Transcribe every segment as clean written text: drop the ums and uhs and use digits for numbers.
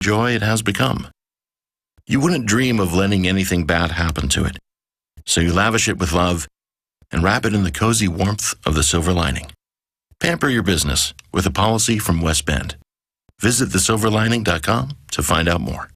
joy it has become. You wouldn't dream of letting anything bad happen to it, so you lavish it with love and wrap it in the cozy warmth of the silver lining. Pamper your business with a policy from West Bend. Visit thesilverlining.com to find out more.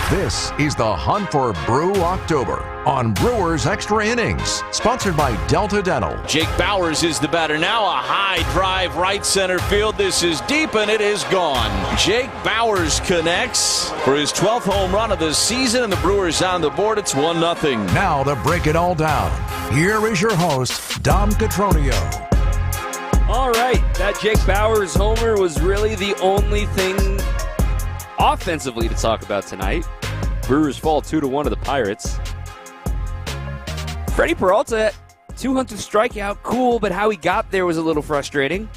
This is the Hunt for Brew October on Brewers Extra Innings, sponsored by Delta Dental. Jake Bauers is the batter now. A high drive right center field. This is deep and it is gone. Jake Bauers connects for his 12th home run of the season, and the Brewers on the board. It's 1-0. Now to break it all down, here is your host, Dom Catronio. All right, that Jake Bauers homer was really the only thing offensively to talk about tonight. Brewers fall 2-1 to the Pirates. Freddie Peralta, 200th strikeout, cool, but how he got there was a little frustrating.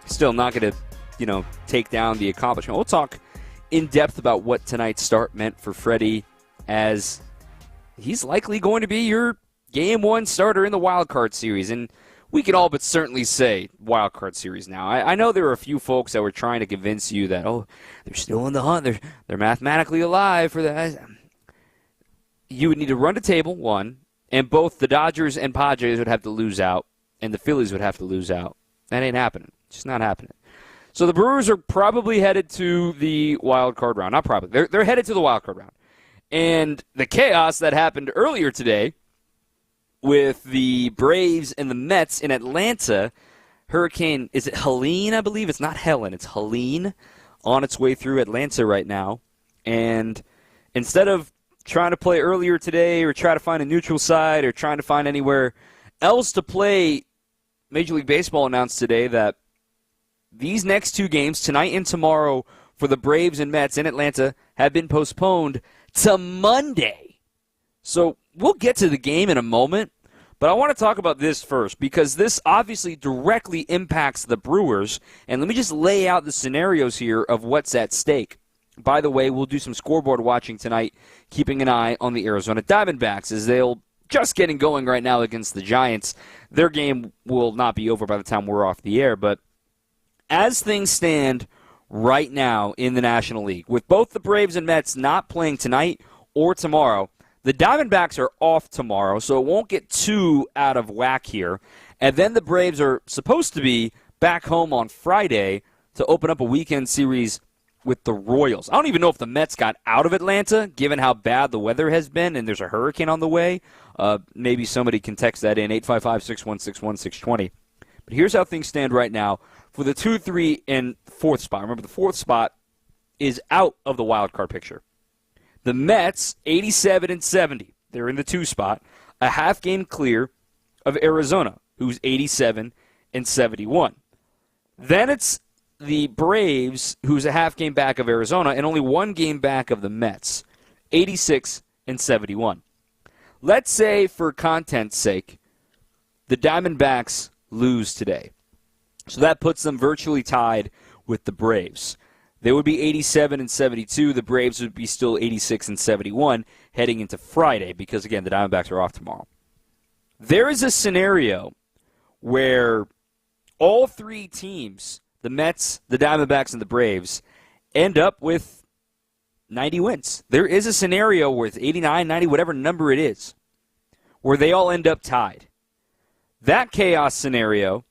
Still not going to, take down the accomplishment. We'll talk in depth about what tonight's start meant for Freddie, as he's likely going to be your Game 1 starter in the Wild Card Series. And we can all but certainly say Wild Card Series now. I know there were a few folks that were trying to convince you that, they're still in the hunt. They're mathematically alive for that. You would need to run the table, one, and both the Dodgers and Padres would have to lose out, and the Phillies would have to lose out. That ain't happening. It's just not happening. So the Brewers are probably headed to the wild card round. Not probably. They're headed to the wild card round. And the chaos that happened earlier today with the Braves and the Mets in Atlanta, Hurricane, is it Helene, I believe? It's not Helen, it's Helene, on its way through Atlanta right now. And instead of trying to play earlier today or try to find a neutral site or trying to find anywhere else to play, Major League Baseball announced today that these next two games, tonight and tomorrow, for the Braves and Mets in Atlanta, have been postponed to Monday. So we'll get to the game in a moment, but I want to talk about this first because this obviously directly impacts the Brewers, and let me just lay out the scenarios here of what's at stake. By the way, we'll do some scoreboard watching tonight, keeping an eye on the Arizona Diamondbacks as they'll just getting going right now against the Giants. Their game will not be over by the time we're off the air, but as things stand right now in the National League, with both the Braves and Mets not playing tonight or tomorrow, the Diamondbacks are off tomorrow, so it won't get too out of whack here. And then the Braves are supposed to be back home on Friday to open up a weekend series with the Royals. I don't even know if the Mets got out of Atlanta, given how bad the weather has been, and there's a hurricane on the way. Maybe somebody can text that in, 855-616-1620. But here's how things stand right now for the 2, 3, and 4th spot. Remember, the 4th spot is out of the wild card picture. The Mets, 87 and 70. They're in the 2 spot, a half game clear of Arizona, who's 87 and 71. Then it's the Braves, who's a half game back of Arizona, and only 1 game back of the Mets, 86 and 71. Let's say, for content's sake, the Diamondbacks lose today. So that puts them virtually tied with the Braves. They would be 87 and 72. The Braves would be still 86 and 71 heading into Friday because, again, the Diamondbacks are off tomorrow. There is a scenario where all 3 teams, the Mets, the Diamondbacks, and the Braves, end up with 90 wins. There is a scenario where it's 89, 90, whatever number it is, where they all end up tied. That chaos scenario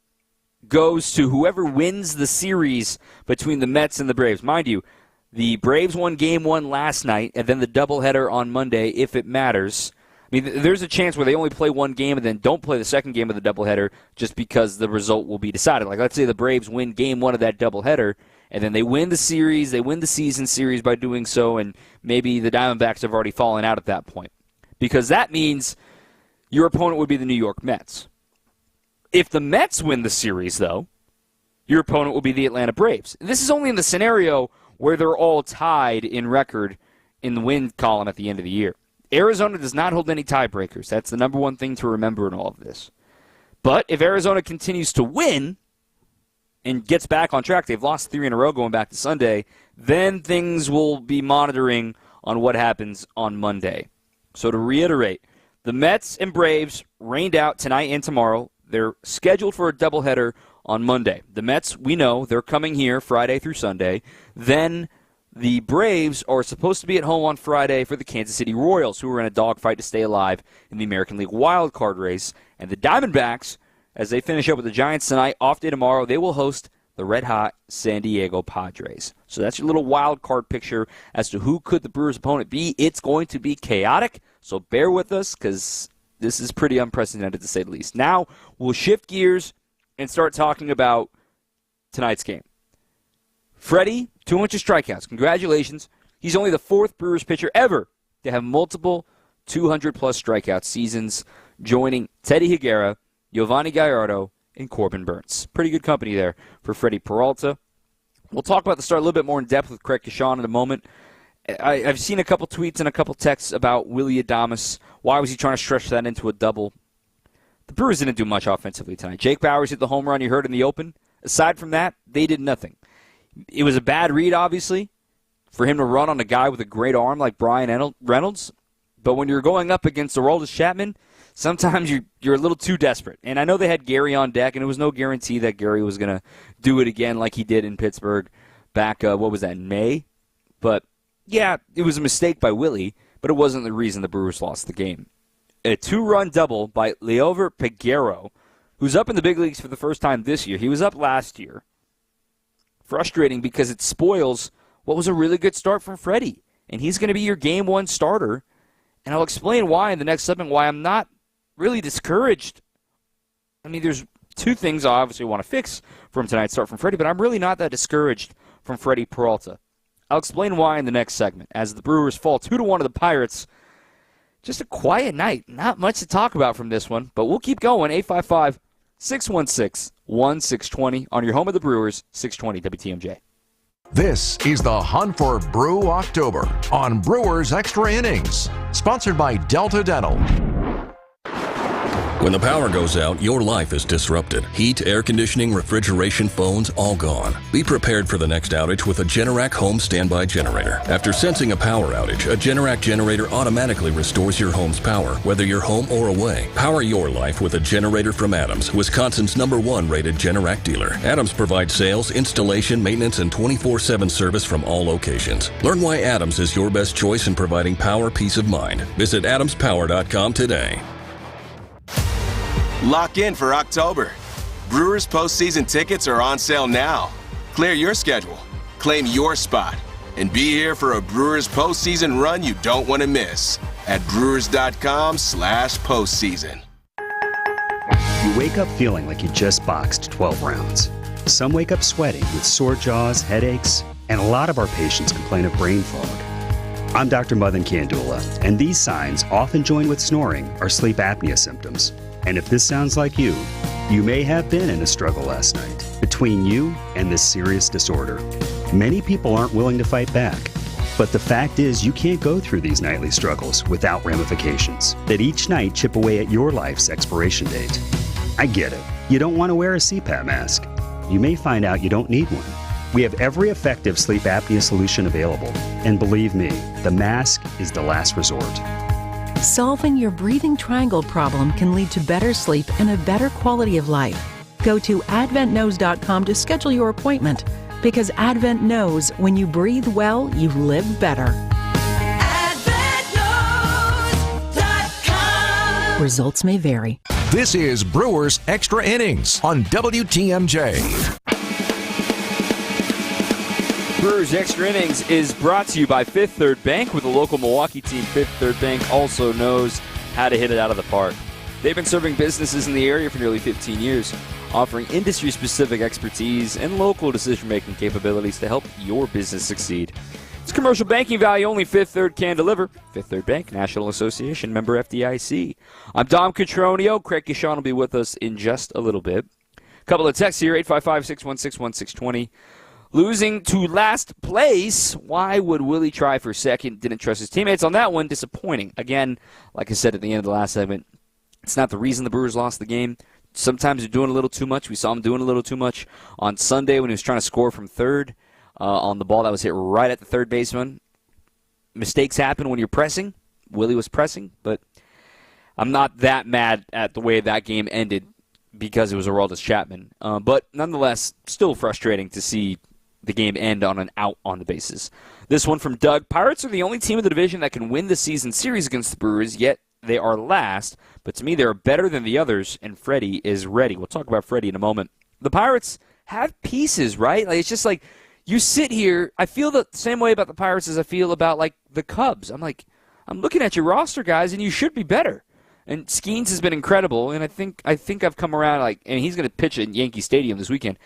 goes to whoever wins the series between the Mets and the Braves. Mind you, the Braves won Game 1 last night, and then the doubleheader on Monday, if it matters. I mean, there's a chance where they only play 1 game and then don't play the second game of the doubleheader just because the result will be decided. Like, let's say the Braves win Game 1 of that doubleheader, and then they win the series, they win the season series by doing so, and maybe the Diamondbacks have already fallen out at that point. Because that means your opponent would be the New York Mets. If the Mets win the series, though, your opponent will be the Atlanta Braves. This is only in the scenario where they're all tied in record in the win column at the end of the year. Arizona does not hold any tiebreakers. That's the number one thing to remember in all of this. But if Arizona continues to win and gets back on track, they've lost 3 in a row going back to Sunday, then things will be monitoring on what happens on Monday. So to reiterate, the Mets and Braves rained out tonight and tomorrow. They're scheduled for a doubleheader on Monday. The Mets, we know, they're coming here Friday through Sunday. Then the Braves are supposed to be at home on Friday for the Kansas City Royals, who are in a dogfight to stay alive in the American League wild card race. And the Diamondbacks, as they finish up with the Giants tonight, off day tomorrow, they will host the red-hot San Diego Padres. So that's your little wild card picture as to who could the Brewers' opponent be. It's going to be chaotic, so bear with us because this is pretty unprecedented to say the least. Now we'll shift gears and start talking about tonight's game. Freddie, 200 strikeouts. Congratulations. He's only the fourth Brewers pitcher ever to have multiple 200-plus strikeout seasons, joining Teddy Higuera, Giovanni Gallardo, and Corbin Burns. Pretty good company there for Freddie Peralta. We'll talk about the start a little bit more in depth with Craig Kashan in a moment. I've seen a couple tweets and a couple texts about Willy Adames. Why was he trying to stretch that into a double? The Brewers didn't do much offensively tonight. Jake Bauers hit the home run you heard in the open. Aside from that, they did nothing. It was a bad read, obviously, for him to run on a guy with a great arm like Brian Reynolds. But when you're going up against Aroldis Chapman, sometimes you're a little too desperate. And I know they had Gary on deck, and it was no guarantee that Gary was going to do it again like he did in Pittsburgh back, in May? But, yeah, it was a mistake by Willie, but it wasn't the reason the Brewers lost the game. A 2-run double by Leover Peguero, who's up in the big leagues for the first time this year. He was up last year. Frustrating because it spoils what was a really good start from Freddie. And he's going to be your game one starter. And I'll explain why in the next segment, why I'm not really discouraged. I mean, there's two things I obviously want to fix from tonight's start from Freddie, but I'm really not that discouraged from Freddie Peralta. I'll explain why in the next segment. As the Brewers fall 2-1 to the Pirates, just a quiet night. Not much to talk about from this one, but we'll keep going. 855-616-1620 on your home of the Brewers, 620 WTMJ. This is the Hunt for Brew October on Brewers Extra Innings, sponsored by Delta Dental. When the power goes out, your life is disrupted. Heat, air conditioning, refrigeration, phones, all gone. Be prepared for the next outage with a Generac home standby generator. After sensing a power outage, a Generac generator automatically restores your home's power, whether you're home or away. Power your life with a generator from Adams, Wisconsin's #1 rated Generac dealer. Adams provides sales, installation, maintenance, and 24/7 service from all locations. Learn why Adams is your best choice in providing power peace of mind. Visit adamspower.com today. Lock in for October. Brewers postseason tickets are on sale now. Clear your schedule, claim your spot, and be here for a Brewers postseason run you don't want to miss at brewers.com/postseason. You wake up feeling like you just boxed 12 rounds. Some wake up sweating with sore jaws, headaches, and a lot of our patients complain of brain fog. I'm Dr. Madan Kandula, and these signs, often joined with snoring, are sleep apnea symptoms. And if this sounds like you may have been in a struggle last night between you and this serious disorder. Many people aren't willing to fight back. But the fact is, you can't go through these nightly struggles without ramifications that each night chip away at your life's expiration date. I get it. You don't want to wear a CPAP mask. You may find out you don't need one. We have every effective sleep apnea solution available. And believe me, the mask is the last resort. Solving your breathing triangle problem can lead to better sleep and a better quality of life. Go to adventknows.com to schedule your appointment, because Advent knows when you breathe well, you live better. AdventKnows.com. Results may vary. This is Brewers Extra Innings on WTMJ. Brewers Extra Innings is brought to you by Fifth Third Bank, with a local Milwaukee team. Fifth Third Bank also knows how to hit it out of the park. They've been serving businesses in the area for nearly 15 years, offering industry-specific expertise and local decision-making capabilities to help your business succeed. It's commercial banking value only Fifth Third can deliver. Fifth Third Bank, National Association, member FDIC. I'm Dom Cotroneo. Craig Kashan will be with us in just a little bit. A couple of texts here, 855-616-1620. Losing to last place. Why would Willie try for second? Didn't trust his teammates on that one. Disappointing. Again, like I said at the end of the last segment, it's not the reason the Brewers lost the game. Sometimes they're doing a little too much. We saw him doing a little too much on Sunday when he was trying to score from third on the ball that was hit right at the third baseman. Mistakes happen when you're pressing. Willie was pressing, but I'm not that mad at the way that game ended because it was Aroldis Chapman. But nonetheless, still frustrating to see the game end on an out on the bases. This one from Doug. Pirates are the only team in the division that can win the season series against the Brewers, yet they are last. But to me, they're better than the others, and Freddie is ready. We'll talk about Freddie in a moment. The Pirates have pieces, right? Like, it's just like you sit here. I feel the same way about the Pirates as I feel about, like, the Cubs. I'm looking at your roster, guys, and you should be better. And Skeens has been incredible, and I think I've come around, and he's going to pitch at Yankee Stadium this weekend.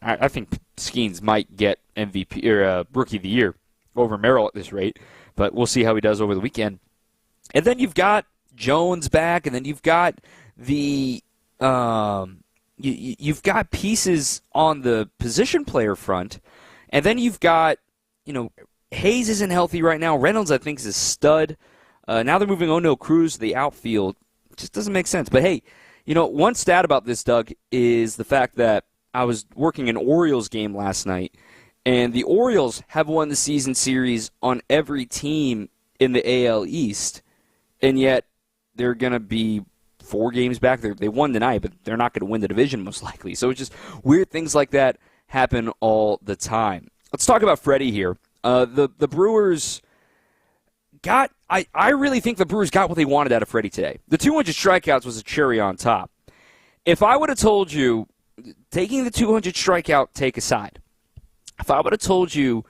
I think Skeens might get MVP or Rookie of the Year over Merrill at this rate, but we'll see how he does over the weekend. And then you've got Jones back, and then you've got the you've got pieces on the position player front, and then you've got Hayes isn't healthy right now. Reynolds I think is a stud. Now they're moving Ono Cruz to the outfield. It just doesn't make sense. But hey, one stat about this, Doug, is the fact that I was working an Orioles game last night, and the Orioles have won the season series on every team in the AL East, and yet they're going to be 4 games back. They won tonight, but they're not going to win the division most likely. So it's just weird things like that happen all the time. Let's talk about Freddie here. The Brewers got – I really think the Brewers got what they wanted out of Freddie today. The 200 strikeouts was a cherry on top. If I would have told you – taking the 200 strikeout take aside, if I would have told you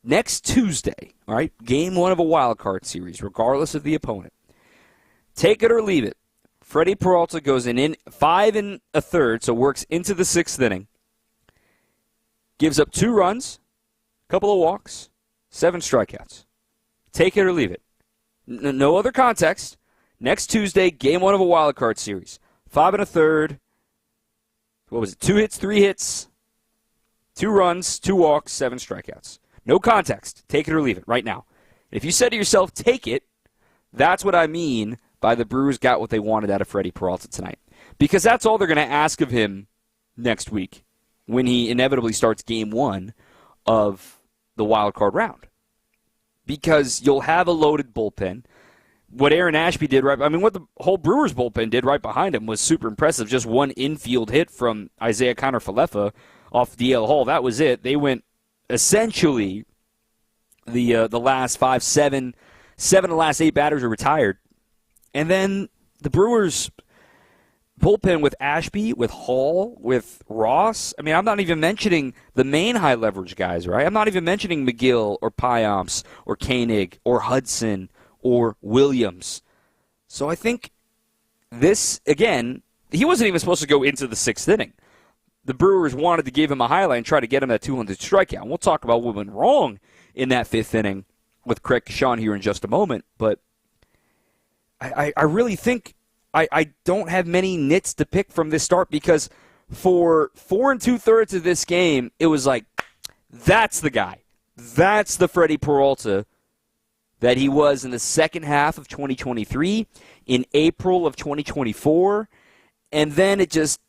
next Tuesday, all right, game 1 of a wild card series, regardless of the opponent, take it or leave it, Freddie Peralta goes in 5 1/3, so works into the 6th inning, gives up 2 runs, a couple of walks, 7 strikeouts. Take it or leave it. No other context. Next Tuesday, game 1 of a wild card series, 5 1/3. What was it? 2 hits, 3 hits, 2 runs, 2 walks, 7 strikeouts. No context. Take it or leave it right now. If you said to yourself, take it, that's what I mean by the Brewers got what they wanted out of Freddie Peralta tonight. Because that's all they're going to ask of him next week when he inevitably starts game 1 of the wild card round. Because you'll have a loaded bullpen. What Aaron Ashby did what the whole Brewers bullpen did right behind him was super impressive. Just 1 infield hit from Isaiah Kiner-Falefa off DL Hall. That was it. They went essentially the last 5, 7 of the last 8 batters are retired. And then the Brewers bullpen with Ashby, with Hall, with Ross. I'm not even mentioning the main high leverage guys, right? I'm not even mentioning McGill or Payamps or Koenig or Hudson or Williams. So I think this, again, he wasn't even supposed to go into the 6th inning. The Brewers wanted to give him a highlight and try to get him that 200 strikeout. And we'll talk about what went wrong in that 5th inning with Craig Kashan here in just a moment. But I really think I don't have many nits to pick from this start because for 4 2/3 of this game, it was like, that's the guy. That's the Freddie Peralta that he was in the second half of 2023, in April of 2024, and then it just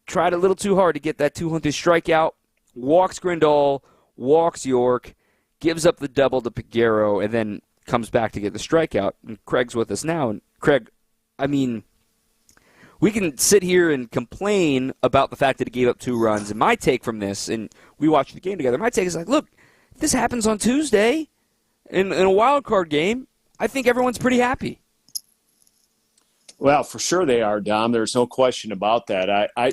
tried a little too hard to get that 200 strikeout, walks Grindal, walks York, gives up the double to Peguero, and then comes back to get the strikeout. And Craig's with us now. And Craig, we can sit here and complain about the fact that he gave up 2 runs. And my take from this, and we watched the game together, my take is like, look, if this happens on Tuesday in a wild card game, I think everyone's pretty happy. Well, for sure they are, Dom. There's no question about that. I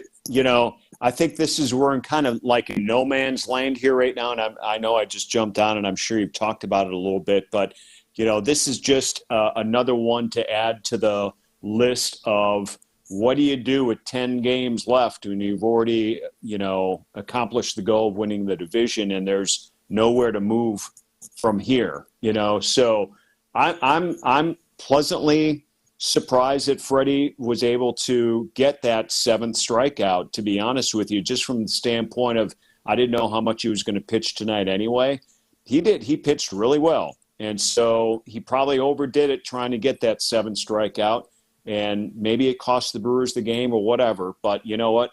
think this is we're in kind of like a no man's land here right now, and I know I just jumped on, and I'm sure you've talked about it a little bit, but this is just another one to add to the list of what do you do with 10 games left when you've already accomplished the goal of winning the division, and there's nowhere to move from here. So I'm pleasantly surprised that Freddie was able to get that 7th strikeout, to be honest with you, just from the standpoint of I didn't know how much he was going to pitch tonight anyway. He did. He pitched really well. And so he probably overdid it trying to get that 7th strikeout, and maybe it cost the Brewers the game or whatever. But you know what?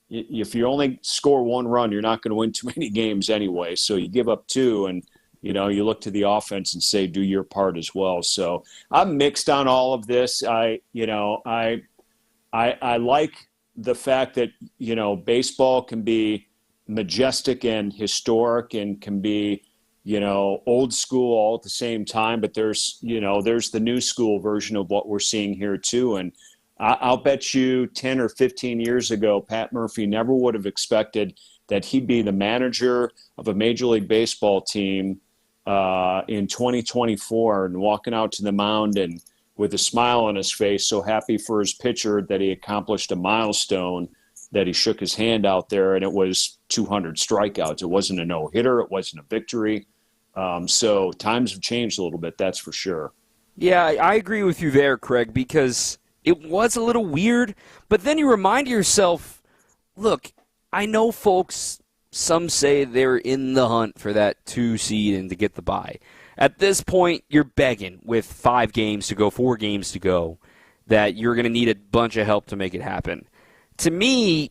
If you only score 1 run, you're not going to win too many games anyway. So you give up 2 and you look to the offense and say, do your part as well. So I'm mixed on all of this. I like the fact that, baseball can be majestic and historic and can be, old school all at the same time, but there's the new school version of what we're seeing here too. And I'll bet you 10 or 15 years ago, Pat Murphy never would have expected that he'd be the manager of a Major League Baseball team in 2024 and walking out to the mound and with a smile on his face, so happy for his pitcher that he accomplished a milestone, that he shook his hand out there, and it was 200 strikeouts. It wasn't a no-hitter. It wasn't a victory. So times have changed a little bit, that's for sure. Yeah, I agree with you there, Craig, because it was a little weird. But then you remind yourself, look, I know folks, some say they're in the hunt for that 2 seed and to get the bye. At this point, you're begging with 5 games to go, 4 games to go, that you're going to need a bunch of help to make it happen. To me,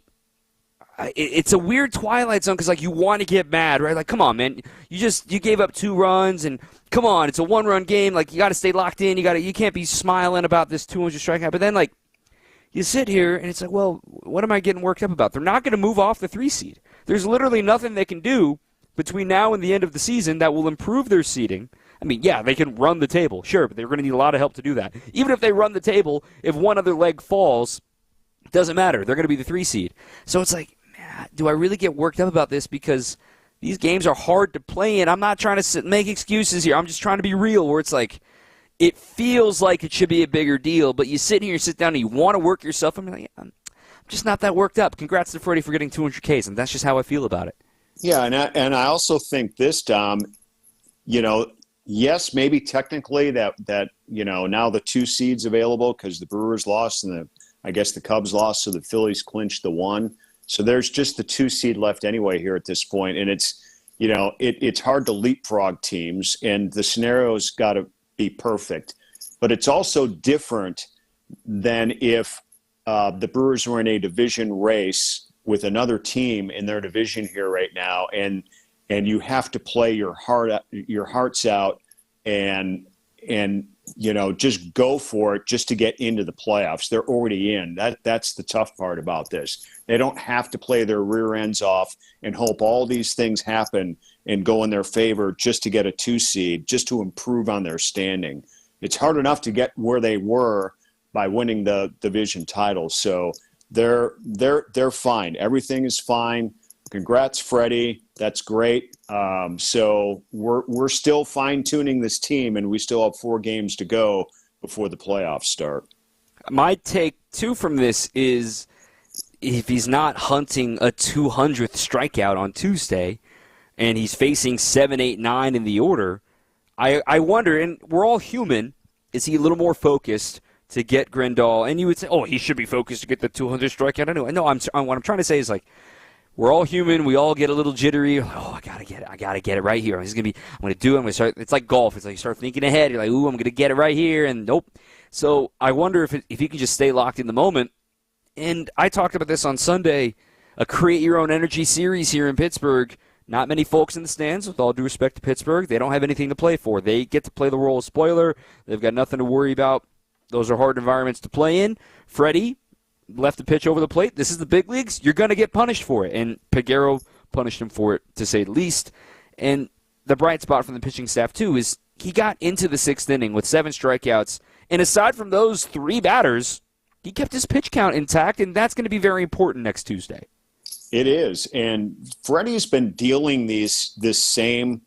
it's a weird twilight zone because, you want to get mad, right? Like, come on, man. You gave up 2 runs, and come on, it's a 1-run game. Like, you got to stay locked in. You can't be smiling about this 200 strikeout. But then, you sit here, and it's like, well, what am I getting worked up about? They're not going to move off the 3 seed. There's literally nothing they can do between now and the end of the season that will improve their seeding. I mean, yeah, they can run the table, sure, but they're going to need a lot of help to do that. Even if they run the table, if one other leg falls, it doesn't matter. They're going to be the 3 seed. So it's like, man, do I really get worked up about this? Because these games are hard to play in. I'm not trying to make excuses here. I'm just trying to be real, where it's like, it feels like it should be a bigger deal, but you sit here, you sit down, and you want to work yourself. I'm like, I'm just not that worked up. Congrats to Freddie for getting 200 Ks, and that's just how I feel about it. Yeah, and I also think this, Dom, yes, maybe technically that now the 2 seeds available because the Brewers lost and I guess the Cubs lost, so the Phillies clinched the 1. So there's just the 2 seed left anyway here at this point, and it's it's hard to leapfrog teams, and the scenario's got to be perfect. But it's also different than if the Brewers were in a division race with another team in their division here right now, and you have to play your hearts out and just go for it just to get into the playoffs. They're already in. That's the tough part about this. They don't have to play their rear ends off and hope all these things happen and go in their favor just to get a 2 seed, just to improve on their standing. It's hard enough to get where they were by winning the division title. So they're fine. Everything is fine. Congrats, Freddie. That's great. So we're still fine-tuning this team, and we still have 4 games to go before the playoffs start. My take, too, from this is if he's not hunting a 200th strikeout on Tuesday and he's facing 7, 8, 9 in the order, I wonder, and we're all human, is he a little more focused to get Grandal? And you would say, oh, he should be focused to get the 200th strikeout. I know. What I'm trying to say is, we're all human. We all get a little jittery. Oh, I gotta get it right here. I'm gonna do it. I'm gonna start. It's like golf. It's like you start thinking ahead. You're like, ooh, I'm gonna get it right here, and nope. So I wonder if you can just stay locked in the moment. And I talked about this on Sunday, a create your own energy series here in Pittsburgh. Not many folks in the stands, with all due respect to Pittsburgh. They don't have anything to play for. They get to play the role of spoiler. They've got nothing to worry about. Those are hard environments to play in. Freddie left the pitch over the plate. This is the big leagues. You're going to get punished for it. And Peguero punished him for it, to say the least. And the bright spot from the pitching staff, too, is he got into the 6th inning with 7 strikeouts. And aside from those 3 batters, he kept his pitch count intact, and that's going to be very important next Tuesday. It is. And Freddie's been dealing this same,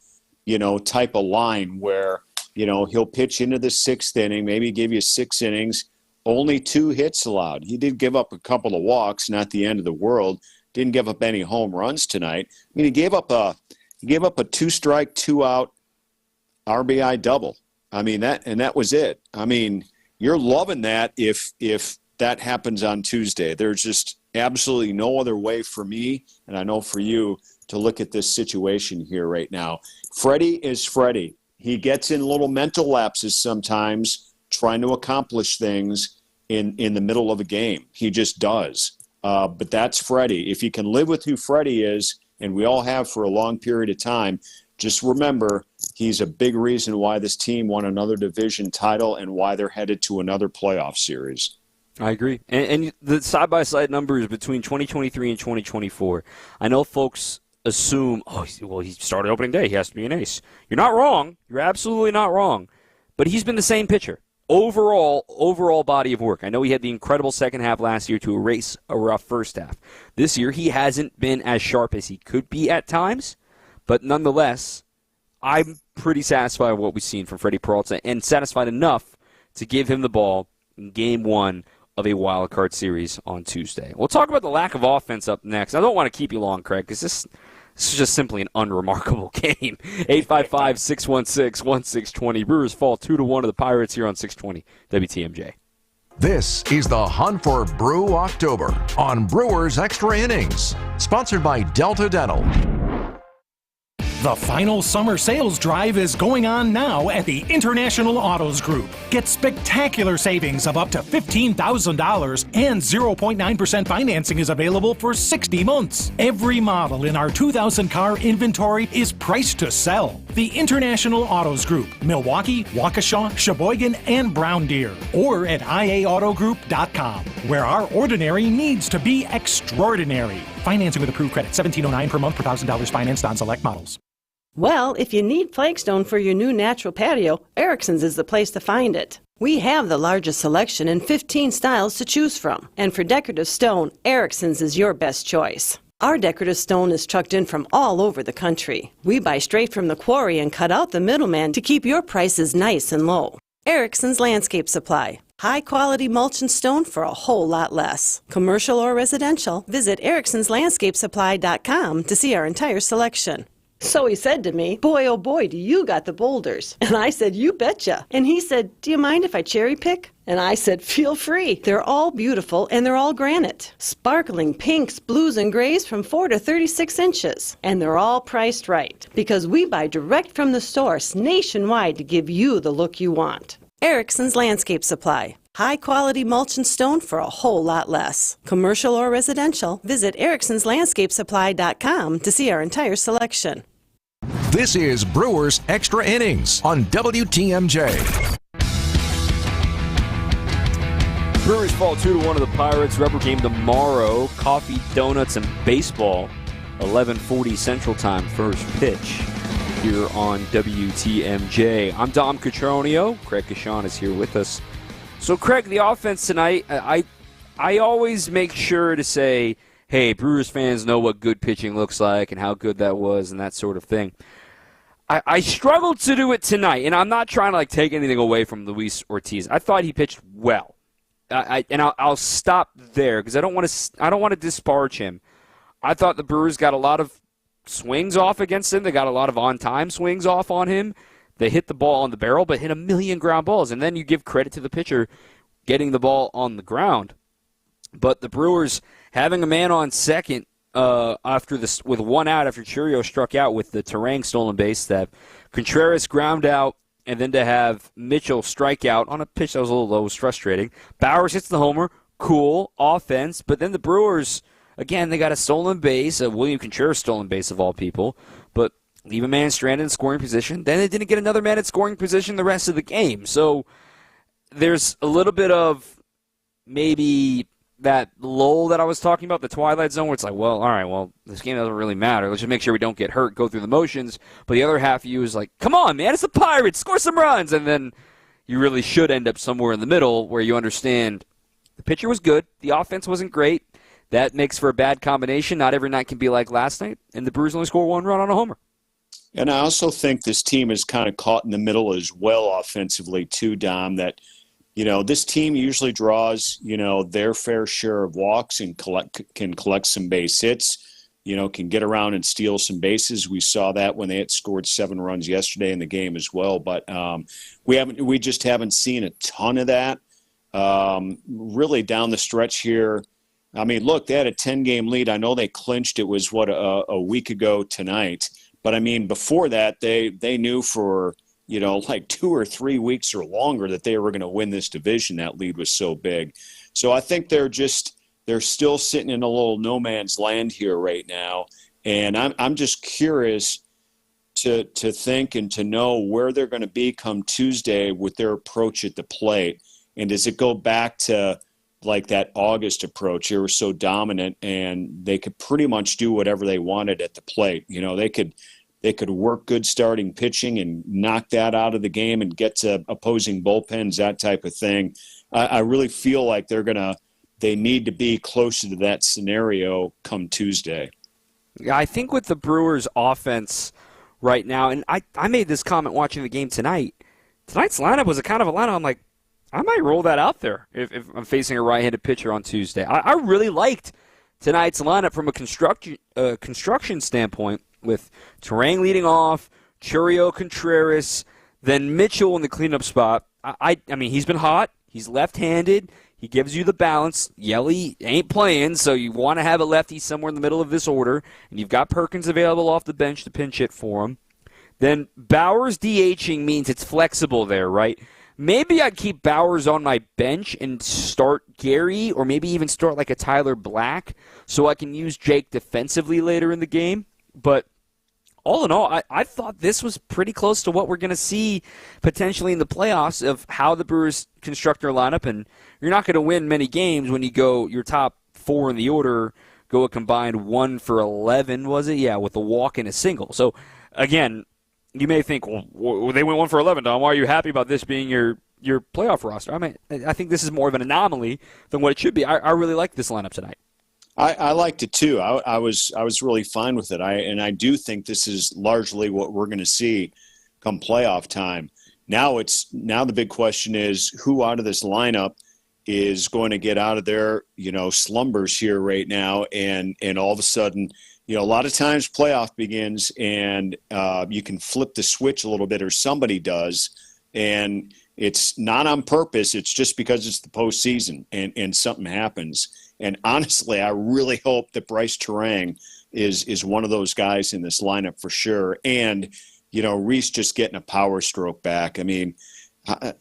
type of line where, he'll pitch into the 6th inning, maybe give you 6 innings, only 2 hits allowed. He did give up a couple of walks, not the end of the world. Didn't give up any home runs tonight. I mean, he gave up a 2-strike, 2-out RBI double. I mean, that was it. I mean, you're loving that if that happens on Tuesday. There's just absolutely no other way for me, and I know for you, to look at this situation here right now. Freddie is Freddie. He gets in little mental lapses sometimes, trying to accomplish things in the middle of a game. He just does. But that's Freddie. If you can live with who Freddie is, and we all have for a long period of time, just remember he's a big reason why this team won another division title and why they're headed to another playoff series. I agree. And the side-by-side numbers between 2023 and 2024, I know folks assume, he started opening day. He has to be an ace. You're not wrong. You're absolutely not wrong. But he's been the same pitcher. Overall body of work. I know he had the incredible second half last year to erase a rough first half. This year, he hasn't been as sharp as he could be at times. But nonetheless, I'm pretty satisfied with what we've seen from Freddie Peralta and satisfied enough to give him the ball in Game 1 of a wild card series on Tuesday. We'll talk about the lack of offense up next. I don't want to keep you long, Craig, because this is just simply an unremarkable game. 855-616-1620. Brewers fall 2-1 to the Pirates here on 620 WTMJ. This is the Hunt for Brew October on Brewers Extra Innings, sponsored by Delta Dental. The final summer sales drive is going on now at the International Autos Group. Get spectacular savings of up to $15,000 and 0.9% financing is available for 60 months. Every model in our 2,000 car inventory is priced to sell. The International Autos Group, Milwaukee, Waukesha, Sheboygan, and Brown Deer. Or at IAAutogroup.com, where our ordinary needs to be extraordinary. Financing with approved credit, $1,709 per month per $1,000 financed on select models. Well, if you need flagstone for your new natural patio, Erickson's is the place to find it. We have the largest selection and 15 styles to choose from. And for decorative stone, Erickson's is your best choice. Our decorative stone is trucked in from all over the country. We buy straight from the quarry and cut out the middleman to keep your prices nice and low. Erickson's Landscape Supply. High-quality mulch and stone for a whole lot less. Commercial or residential, visit ericksonslandscapesupply.com to see our entire selection. So he said to me, "Boy, oh boy, do you got the boulders." And I said, "You betcha." And he said, "Do you mind if I cherry pick?" And I said, "Feel free. They're all beautiful and they're all granite. Sparkling pinks, blues, and grays from 4 to 36 inches. And they're all priced right because we buy direct from the source nationwide to give you the look you want." Erickson's Landscape Supply. High-quality mulch and stone for a whole lot less. Commercial or residential, visit ericksonslandscapesupply.com to see our entire selection. This is Brewers Extra Innings on WTMJ. Brewers fall 2-1 to the Pirates. Rubber game tomorrow. Coffee, donuts, and baseball. 11:40 Central Time. First pitch here on WTMJ. I'm Dom Cotroneo. Craig Kashan is here with us. So, Craig, the offense tonight, I always make sure to say, hey, Brewers fans know what good pitching looks like and how good that was and that sort of thing. I struggled to do it tonight, and I'm not trying to take anything away from Luis Ortiz. I thought he pitched well, I'll stop there because I don't want to disparage him. I thought the Brewers got a lot of swings off against him. They got a lot of on-time swings off on him. They hit the ball on the barrel, but hit a million ground balls, and then you give credit to the pitcher getting the ball on the ground. But the Brewers having a man on second after this with one out after Churio struck out with the Terang stolen base, that Contreras ground out, and then to have Mitchell strike out on a pitch that was a little low was frustrating. Bowers hits the homer, cool offense, but then the Brewers, again, they got a stolen base, a William Contreras stolen base of all people, but leave a man stranded in scoring position. Then they didn't get another man at scoring position the rest of the game. So there's a little bit of maybe that lull that I was talking about, the twilight zone, where it's like, well, all right, well, this game doesn't really matter. Let's just make sure we don't get hurt, go through the motions. But the other half of you is like, come on, man, it's the Pirates, score some runs. And then you really should end up somewhere in the middle where you understand the pitcher was good, the offense wasn't great. That makes for a bad combination. Not every night can be like last night, and the Brewers only score one run on a homer. And I also think this team is kind of caught in the middle as well offensively too, Dom, that this team usually draws, their fair share of walks and can collect some base hits, can get around and steal some bases. We saw that when they had scored 7 runs yesterday in the game as well. But we just haven't seen a ton of that really down the stretch here. I mean, look, they had a 10-game lead. I know they clinched. It was, a week ago tonight. But, I mean, before that, they knew for – 2 or 3 weeks or longer that they were going to win this division. That lead was so big. So I think they're still sitting in a little no man's land here right now. And I'm just curious to think and to know where they're going to be come Tuesday with their approach at the plate. And does it go back to, like that August approach. They were so dominant, and they could pretty much do whatever they wanted at the plate. You know, they could work good starting pitching and knock that out of the game and get to opposing bullpens, that type of thing. I really feel like they need to be closer to that scenario come Tuesday. Yeah, I think with the Brewers offense right now, and I made this comment watching the game tonight. Tonight's lineup was a kind of a lineup I'm like, I might roll that out there if I'm facing a right-handed pitcher on Tuesday. I really liked tonight's lineup from a construction standpoint, with Terang leading off, Churio, Contreras, then Mitchell in the cleanup spot. I mean, he's been hot. He's left-handed. He gives you the balance. Yelly ain't playing, so you want to have a lefty somewhere in the middle of this order, and you've got Perkins available off the bench to pinch hit for him. Then Bauers DHing means it's flexible there, right? Maybe I'd keep Bauers on my bench and start Gary, or maybe even start like a Tyler Black, so I can use Jake defensively later in the game. But all in all, I thought this was pretty close to what we're going to see potentially in the playoffs of how the Brewers construct their lineup. And you're not going to win many games when you go your top four in the order, go a combined 1 for 11, was it? Yeah, with a walk and a single. So, again, you may think, well, they went 1 for 11, Don. Why are you happy about this being your playoff roster? I mean, I think this is more of an anomaly than what it should be. I really like this lineup tonight. I liked it too. I was really fine with it. I do think this is largely what we're going to see come playoff time. Now the big question is who out of this lineup is going to get out of their slumbers here right now, and all of a sudden, a lot of times playoff begins and you can flip the switch a little bit, or somebody does, and it's not on purpose. It's just because it's the postseason and something happens. And honestly, I really hope that Bryce Terang is one of those guys in this lineup for sure. And, Reese just getting a power stroke back. I mean,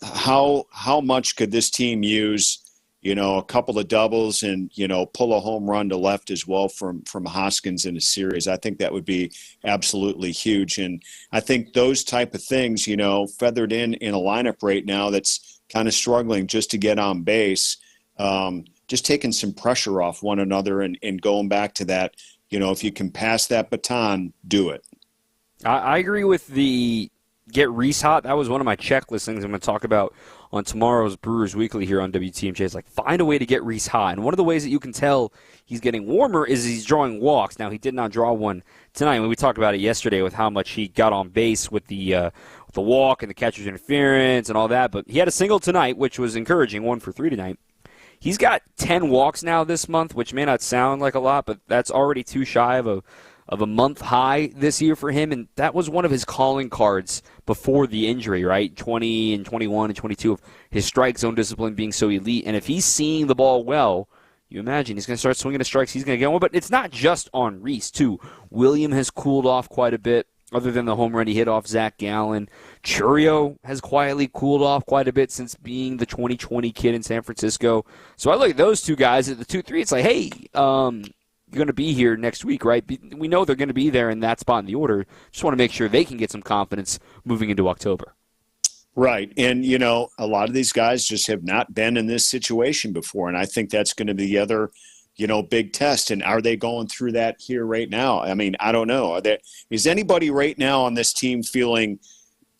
how much could this team use, a couple of doubles and, pull a home run to left as well from Hoskins in a series? I think that would be absolutely huge. And I think those type of things, feathered in a lineup right now that's kind of struggling just to get on base, just taking some pressure off one another and going back to that, if you can pass that baton, do it. I agree with the get Reese hot. That was one of my checklist things I'm going to talk about on tomorrow's Brewers Weekly here on WTMJ. It's like, find a way to get Reese hot. And one of the ways that you can tell he's getting warmer is he's drawing walks. Now, he did not draw one tonight. When we talked about it yesterday with how much he got on base with the walk and the catcher's interference and all that. But he had a single tonight, which was encouraging, 1 for 3 tonight. He's got 10 walks now this month, which may not sound like a lot, but that's already too shy of a month high this year for him, and that was one of his calling cards before the injury, right? 20 and 21 and 22 of his strike zone discipline being so elite, and if he's seeing the ball well, you imagine he's going to start swinging the strikes, he's going to get one. But it's not just on Reese, too. William has cooled off quite a bit, other than the home run he hit off Zach Gallen. Churio has quietly cooled off quite a bit since being the 2020 kid in San Francisco. So I look at those two guys at the 2-3. It's like, hey, you're going to be here next week, right? We know they're going to be there in that spot in the order. Just want to make sure they can get some confidence moving into October. Right. And, a lot of these guys just have not been in this situation before. And I think that's going to be the other, big test. And are they going through that here right now? I mean, I don't know. Is anybody right now on this team feeling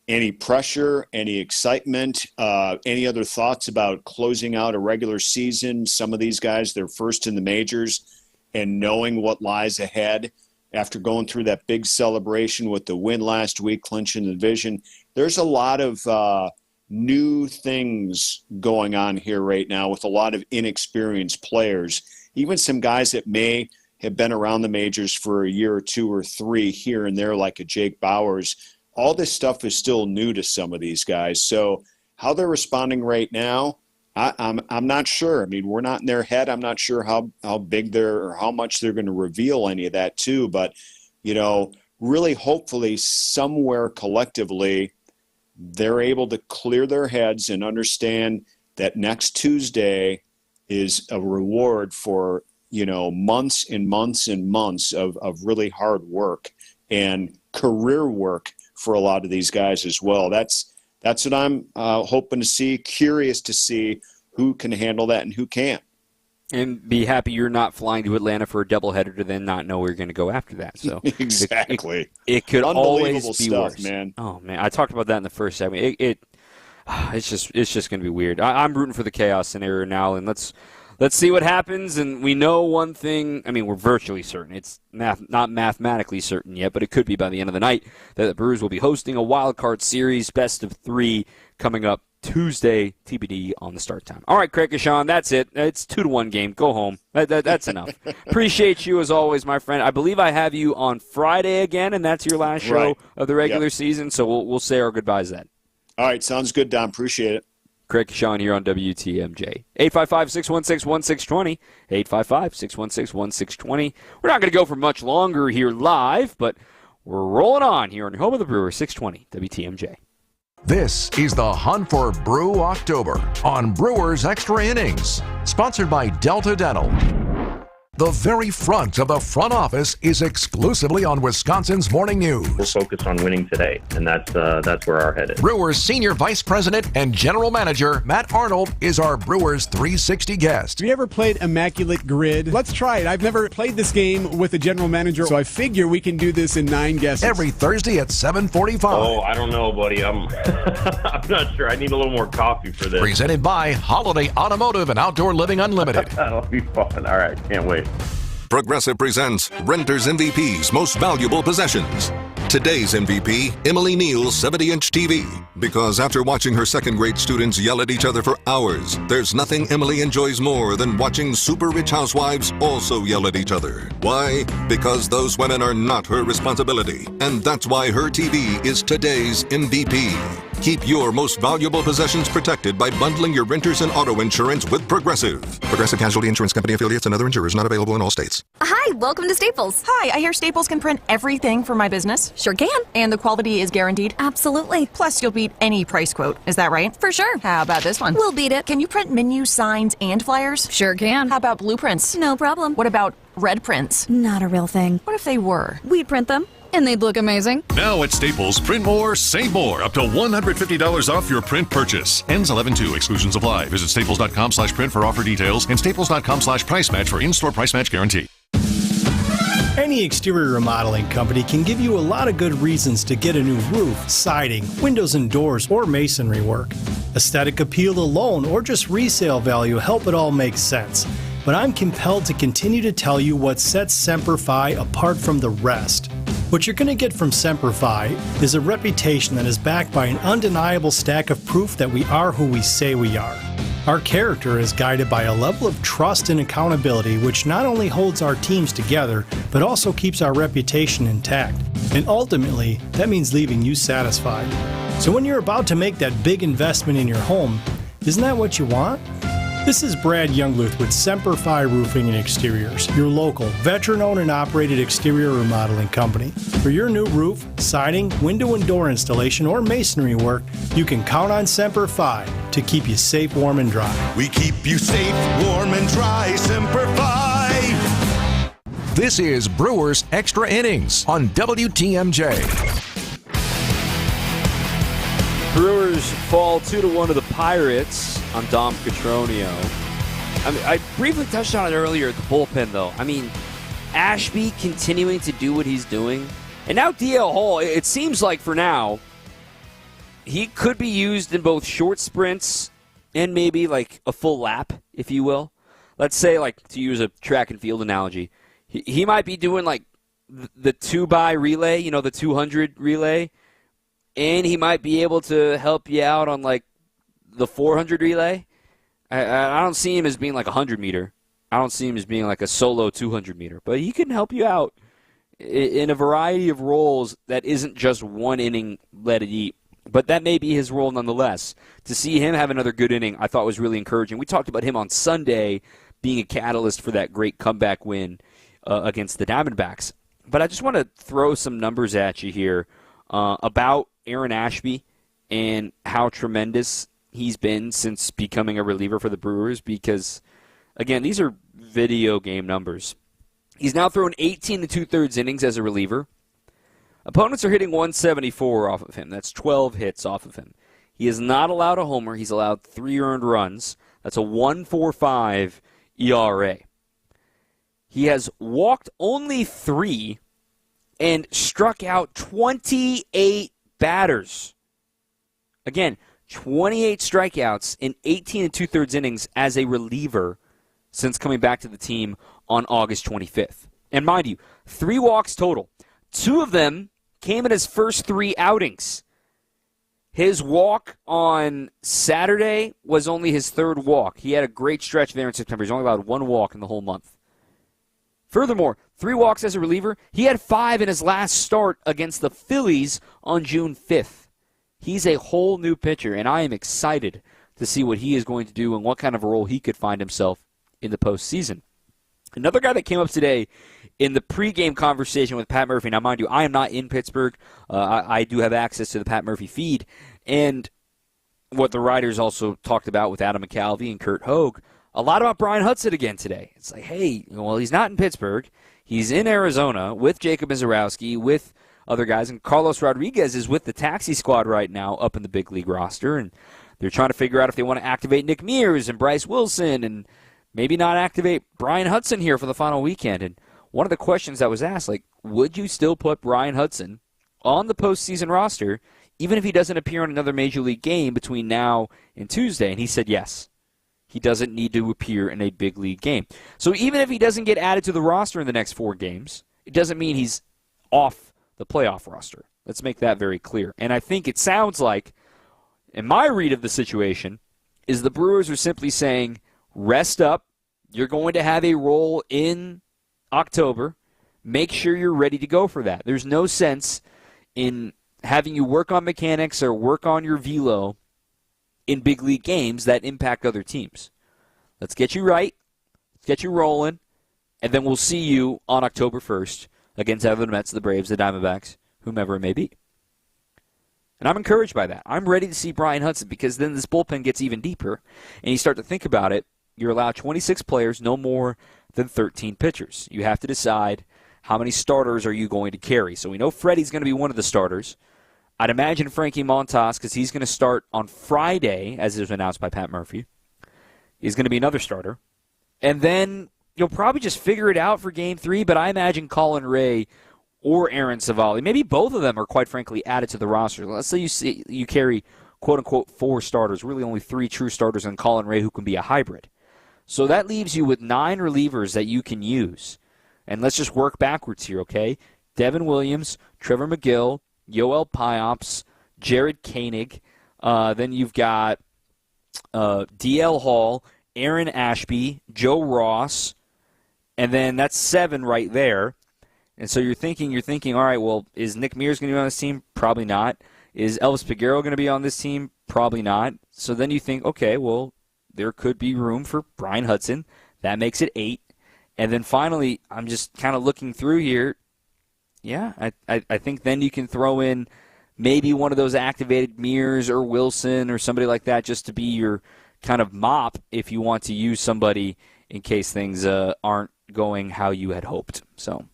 any pressure, any excitement, any other thoughts about closing out a regular season? Some of these guys, they're first in the majors, and knowing what lies ahead after going through that big celebration with the win last week, clinching the division. There's a lot of new things going on here right now with a lot of inexperienced players, even some guys that may have been around the majors for a year or 2 or 3 here and there, like a Jake Bauers. All this stuff is still new to some of these guys. So how they're responding right now, I'm not sure. I mean, we're not in their head. I'm not sure how big or how much they're going to reveal any of that too. But, really hopefully somewhere collectively they're able to clear their heads and understand that next Tuesday is a reward for, months and months and months of really hard work and career work for a lot of these guys as well. That's what I'm hoping to see, curious to see who can handle that and who can't. And be happy you're not flying to Atlanta for a doubleheader to then not know where you're going to go after that. So exactly. It could always be stuff, worse. Man. Oh, man. I talked about that in the first segment. It's just going to be weird. I'm rooting for the chaos scenario now, and let's see what happens. And we know one thing. I mean, we're virtually certain. It's not mathematically certain yet, but it could be by the end of the night that the Brewers will be hosting a wild card series, best of 3, coming up Tuesday, TBD on the start time. All right, Craig and Sean, that's it. It's 2-1 game. Go home. That's enough. Appreciate you as always, my friend. I believe I have you on Friday again, and that's your last show of the regular season, so we'll say our goodbyes then. All right, sounds good, Don. Appreciate it. Craig and Sean here on WTMJ. 855-616-1620. 855-616-1620. We're not going to go for much longer here live, but we're rolling on here on your home of the Brewers, 620 WTMJ. This is the Hunt for Brew October on Brewers Extra Innings, sponsored by Delta Dental. The very front of the front office is exclusively on Wisconsin's Morning News. We're focused on winning today, and that's where our head is. Brewers Senior Vice President and General Manager Matt Arnold is our Brewers 360 guest. Have you ever played Immaculate Grid? Let's try it. I've never played this game with a general manager, so I figure we can do this in 9 guesses. Every Thursday at 7:45. Oh, I don't know, buddy. I'm not sure. I need a little more coffee for this. Presented by Holiday Automotive and Outdoor Living Unlimited. That'll be fun. All right, can't wait. Progressive presents Renters MVP's Most Valuable Possessions. Today's MVP, Emily Neal's 70-inch TV. Because after watching her second-grade students yell at each other for hours, there's nothing Emily enjoys more than watching super-rich housewives also yell at each other. Why? Because those women are not her responsibility. And that's why her TV is today's MVP. Keep your most valuable possessions protected by bundling your renters and auto insurance with Progressive. Progressive Casualty Insurance Company affiliates and other insurers not available in all states. Hi, welcome to Staples. Hi, I hear Staples can print everything for my business. Sure can. And the quality is guaranteed? Absolutely. Plus, you'll beat any price quote. Is that right? For sure. How about this one? We'll beat it. Can you print menus, signs, and flyers? Sure can. How about blueprints? No problem. What about red prints? Not a real thing. What if they were? We'd print them. And they'd look amazing. Now at Staples, print more, save more. Up to $150 off your print purchase. Ends 11/2. Exclusions apply. Visit staples.com/print for offer details and staples.com/price match for in-store price match guarantee. Any exterior remodeling company can give you a lot of good reasons to get a new roof, siding, windows and doors, or masonry work. Aesthetic appeal alone or just resale value help it all make sense. But I'm compelled to continue to tell you what sets Semper Fi apart from the rest. What you're going to get from Semper Fi is a reputation that is backed by an undeniable stack of proof that we are who we say we are. Our character is guided by a level of trust and accountability which not only holds our teams together, but also keeps our reputation intact. And ultimately, that means leaving you satisfied. So when you're about to make that big investment in your home, isn't that what you want? This is Brad Youngluth with Semper Fi Roofing and Exteriors, your local, veteran-owned and operated exterior remodeling company. For your new roof, siding, window and door installation, or masonry work, you can count on Semper Fi to keep you safe, warm, and dry. We keep you safe, warm, and dry, Semper Fi. This is Brewers Extra Innings on WTMJ. Brewers fall 2-1 to the Pirates on Dom Cotroneo. I mean, I briefly touched on it earlier at the bullpen, though. I mean, Ashby continuing to do what he's doing. And now DL Hall, it seems like for now, he could be used in both short sprints and maybe like a full lap, if you will. Let's say, like, to use a track and field analogy, he might be doing like the 2x relay, you know, the 200 relay. And he might be able to help you out on, like, the 400 relay. I don't see him as being like a 100-meter. I don't see him as being like a solo 200-meter. But he can help you out in a variety of roles that isn't just one inning let it eat. But that may be his role nonetheless. To see him have another good inning, I thought was really encouraging. We talked about him on Sunday being a catalyst for that great comeback win against the Diamondbacks. But I just want to throw some numbers at you here about Aaron Ashby and how tremendous he's been since becoming a reliever for the Brewers because, again, these are video game numbers. He's now thrown 18 2/3 innings as a reliever. Opponents are hitting 174 off of him. That's 12 hits off of him. He is not allowed a homer. He's allowed 3 earned runs. That's a 1.45 ERA. He has walked only 3 and struck out 28 batters. Again, 28 strikeouts in 18 2/3 innings as a reliever since coming back to the team on August 25th. And mind you, 3 walks total. 2 of them came in his first 3 outings. His walk on Saturday was only his 3rd walk. He had a great stretch there in September. He's only allowed 1 walk in the whole month. Furthermore, 3 walks as a reliever. He had 5 in his last start against the Phillies on June 5th. He's a whole new pitcher, and I am excited to see what he is going to do and what kind of a role he could find himself in the postseason. Another guy that came up today in the pregame conversation with Pat Murphy. Now, mind you, I am not in Pittsburgh. I do have access to the Pat Murphy feed. And what the writers also talked about with Adam McCalvey and Kurt Hogue, a lot about Brian Hudson again today. It's like, hey, well, he's not in Pittsburgh. He's in Arizona with Jacob Mizorowski, with other guys. And Carlos Rodriguez is with the taxi squad right now up in the big league roster. And they're trying to figure out if they want to activate Nick Mears and Bryce Wilson and maybe not activate Brian Hudson here for the final weekend. And one of the questions that was asked, like, would you still put Brian Hudson on the postseason roster even if he doesn't appear in another Major League game between now and Tuesday? And he said yes. He doesn't need to appear in a big league game. So even if he doesn't get added to the roster in the next 4 games, it doesn't mean he's off the playoff roster. Let's make that very clear. And I think it sounds like, in my read of the situation, is the Brewers are simply saying, rest up. You're going to have a role in October. Make sure you're ready to go for that. There's no sense in having you work on mechanics or work on your velo in big league games that impact other teams. Let's get you right. Let's get you rolling. And then we'll see you on October 1st against either the Mets, the Braves, the Diamondbacks, whomever it may be. And I'm encouraged by that. I'm ready to see Brian Hudson because then this bullpen gets even deeper. And you start to think about it. You're allowed 26 players, no more than 13 pitchers. You have to decide how many starters are you going to carry. So we know Freddie's going to be one of the starters. I'd imagine Frankie Montas, because he's going to start on Friday, as it was announced by Pat Murphy, is going to be another starter. And then you'll probably just figure it out for Game 3, but I imagine Colin Ray or Aaron Savali, maybe both of them are quite frankly added to the roster. Let's say you carry, quote-unquote, 4 starters, really only 3 true starters, and Colin Ray, who can be a hybrid. So that leaves you with 9 relievers that you can use. And let's just work backwards here, okay? Devin Williams, Trevor McGill, Yoel Piops, Jared Koenig. Then you've got DL Hall, Aaron Ashby, Joe Ross, and then that's 7 right there. And so you're thinking, all right, well, is Nick Mears going to be on this team? Probably not. Is Elvis Peguero going to be on this team? Probably not. So then you think, okay, well, there could be room for Brian Hudson. That makes it 8. And then finally, I'm just kind of looking through here. Yeah, I think then you can throw in maybe one of those activated Mears or Wilson or somebody like that just to be your kind of mop if you want to use somebody in case things aren't going how you had hoped. So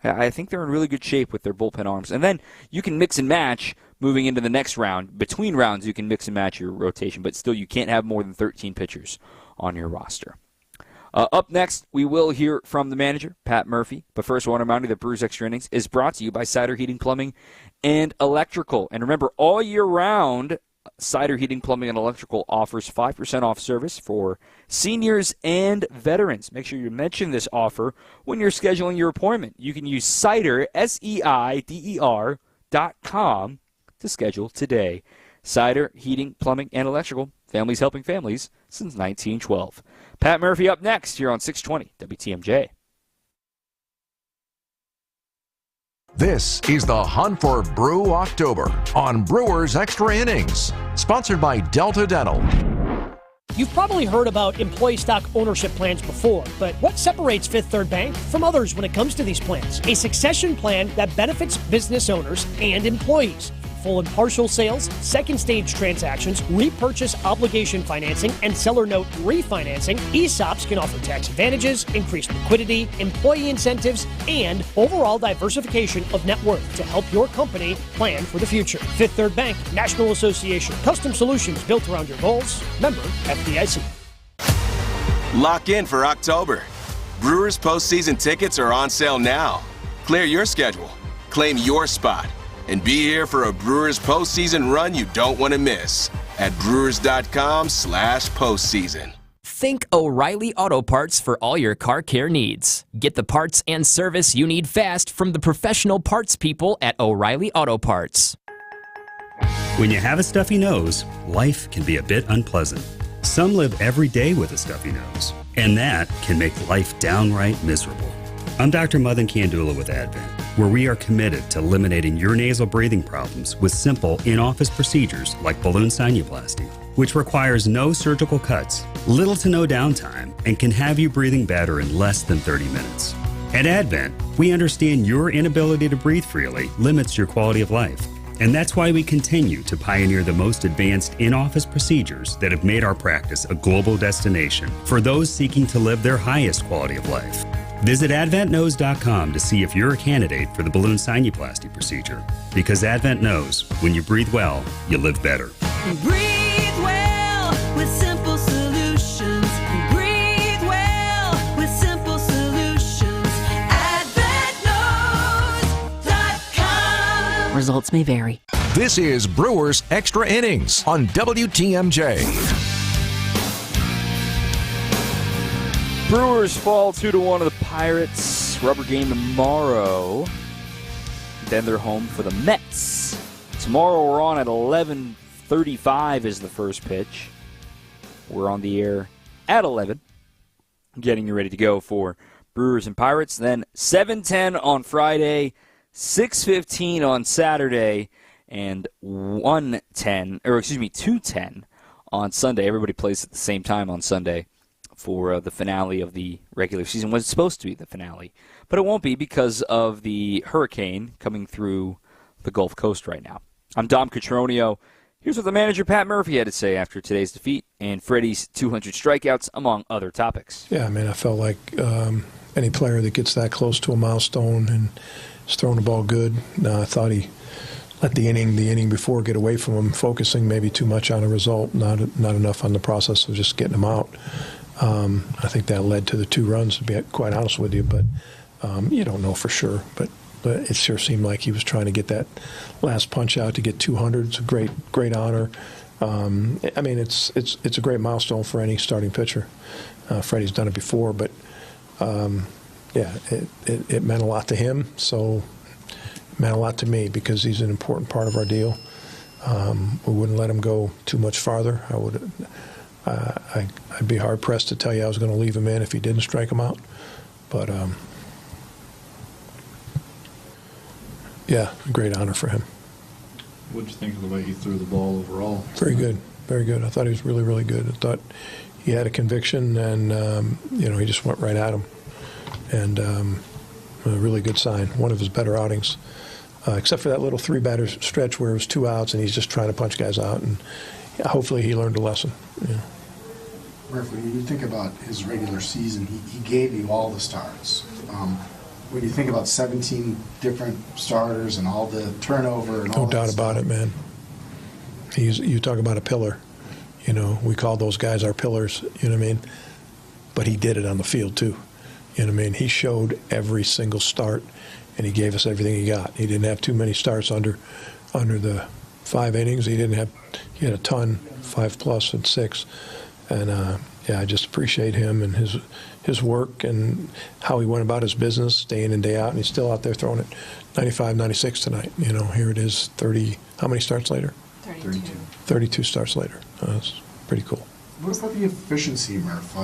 I think they're in really good shape with their bullpen arms. And then you can mix and match moving into the next round. Between rounds, you can mix and match your rotation, but still you can't have more than 13 pitchers on your roster. Up next, we will hear from the manager, Pat Murphy. But first, I want to remind you that Brewers Extra Innings is brought to you by Cider Heating, Plumbing, and Electrical. And remember, all year round, Cider Heating, Plumbing, and Electrical offers 5% off service for seniors and veterans. Make sure you mention this offer when you're scheduling your appointment. You can use Cider, SEIDER.com to schedule today. Cider Heating, Plumbing, and Electrical. Families helping families since 1912. Pat Murphy up next here on 620 WTMJ. This is the Hunt for Brew October on Brewers Extra Innings, sponsored by Delta Dental. You've probably heard about employee stock ownership plans before, but what separates Fifth Third Bank from others when it comes to these plans? A succession plan that benefits business owners and employees. Full and partial sales, second stage transactions, repurchase obligation financing, and seller note refinancing, ESOPs can offer tax advantages, increased liquidity, employee incentives, and overall diversification of net worth to help your company plan for the future. Fifth Third Bank, National Association. Custom solutions built around your goals. Member FDIC. Lock in for October. Brewers postseason tickets are on sale now. Clear your schedule, claim your spot, and be here for a Brewers postseason run you don't want to miss at brewers.com/postseason. Think O'Reilly Auto Parts for all your car care needs. Get the parts and service you need fast from the professional parts people at O'Reilly Auto Parts. When you have a stuffy nose, life can be a bit unpleasant. Some live every day with a stuffy nose, and that can make life downright miserable. I'm Dr. Madan Kandula with Advent, where we are committed to eliminating your nasal breathing problems with simple in-office procedures like balloon sinuplasty, which requires no surgical cuts, little to no downtime, and can have you breathing better in less than 30 minutes. At Advent, we understand your inability to breathe freely limits your quality of life. And that's why we continue to pioneer the most advanced in-office procedures that have made our practice a global destination for those seeking to live their highest quality of life. Visit AdventKnows.com to see if you're a candidate for the balloon sinuplasty procedure. Because Advent knows when you breathe well, you live better. Breathe well with simple solutions. Breathe well with simple solutions. AdventKnows.com. Results may vary. This is Brewers Extra Innings on WTMJ. Brewers fall 2-1 to the Pirates. Rubber game tomorrow. Then they're home for the Mets. Tomorrow we're on at 11:35 is the first pitch. We're on the air at 11, getting you ready to go for Brewers and Pirates. Then 7:10 on Friday, 6:15 on Saturday, and 2:10 on Sunday. Everybody plays at the same time on Sunday for the finale of the regular season. Was supposed to be the finale, but it won't be because of the hurricane coming through the Gulf Coast right now. I'm Dom Cotroneo. Here's what the manager, Pat Murphy, had to say after today's defeat and Freddie's 200 strikeouts, among other topics. Yeah, I mean, I felt like any player that gets that close to a milestone and is throwing the ball good, I thought he let the inning before get away from him, focusing maybe too much on a result, not enough on the process of just getting him out. I think that led to the 2 runs, to be quite honest with you, but you don't know for sure. But it sure seemed like he was trying to get that last punch out to get 200. It's a great honor. I mean, it's a great milestone for any starting pitcher. Freddie's done it before, but yeah, it meant a lot to him. So it meant a lot to me because he's an important part of our deal. We wouldn't let him go too much farther. I'd be hard pressed to tell you I was going to leave him in if he didn't strike him out. But yeah, a great honor for him. What did you think of the way he threw the ball overall? Very good, very good. I thought he was really, really good. I thought he had a conviction, and he just went right at him. And a really good sign. One of his better outings, except for that little 3-batter stretch where it was 2 outs and he's just trying to punch guys out. And hopefully he learned a lesson. Yeah. Murph, when you think about his regular season, he gave you all the starts. When you think about 17 different starters and all the turnover and all no doubt about it, man. You talk about a pillar. We call those guys our pillars, you know what I mean? But he did it on the field too. You know what I mean? He showed every single start, and he gave us everything he got. He didn't have too many starts under the 5 innings. He had a ton, 5+ and 6. And I just appreciate him and his work and how he went about his business day in and day out. And he's still out there throwing it 95, 96 tonight. Here it is 30, how many starts later? 32. 32 starts later. That's pretty cool. What about the efficiency, Murph?